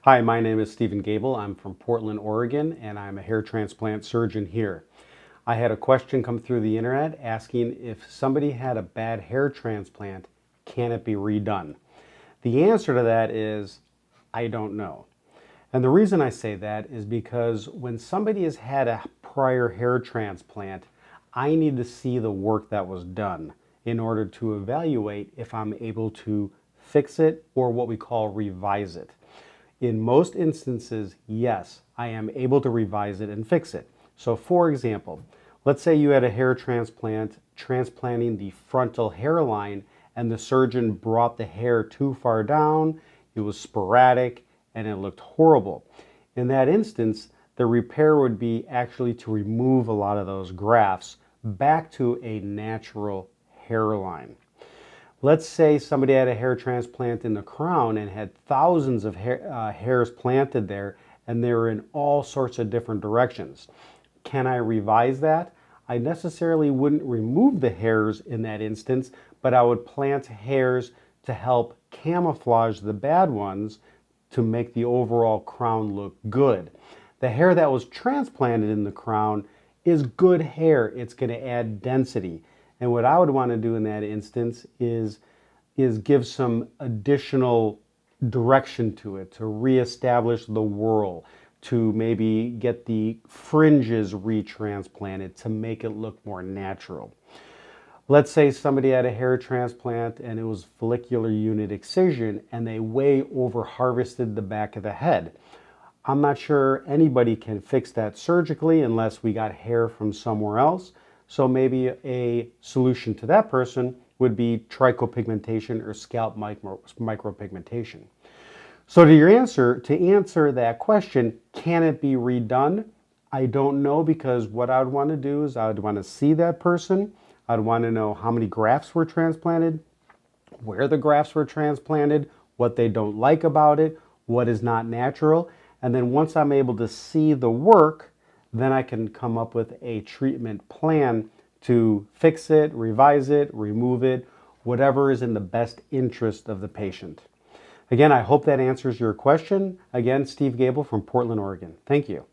Hi, my name is Gabel. I'm from Portland, Oregon, and I'm a hair transplant surgeon here. I had a question come through the internet asking if somebody had a bad hair transplant, can it be redone? The answer to that is, I don't know. And the reason I say that is because when somebody has had a prior hair transplant, I need to see the work that was done in order to evaluate if I'm able to fix it or what we call revise it. In most instances, yes, I am able to revise it and fix it. So for example, let's say you had a hair transplant, transplanting the frontal hairline, and the surgeon brought the hair too far down, it was sporadic, and it looked horrible. In that instance, the repair would be actually to remove a lot of those grafts back to a natural hairline. Let's say somebody had a hair transplant in the crown and had thousands of hairs planted there, and they were in all sorts of different directions. Can I revise that? I necessarily wouldn't remove the hairs in that instance, but I would plant hairs to help camouflage the bad ones to make the overall crown look good. The hair that was transplanted in the crown is good hair. It's going to add density. And what I would want to do in that instance is give some additional direction to it, to reestablish the whorl, to maybe get the fringes retransplanted to make it look more natural. Let's say somebody had a hair transplant and it was follicular unit excision and they way over harvested the back of the head. I'm not sure anybody can fix that surgically unless we got hair from somewhere else. So maybe a solution to that person would be trichopigmentation or scalp micropigmentation. So to answer that question, can it be redone? I don't know, because what I would want to do is I would want to see that person. I'd want to know how many grafts were transplanted, where the grafts were transplanted, what they don't like about it, what is not natural. And then once I'm able to see the work, then I can come up with a treatment plan to fix it, revise it, remove it, whatever is in the best interest of the patient. Again, I hope that answers your question. Again, Gabel from Portland, Oregon. Thank you.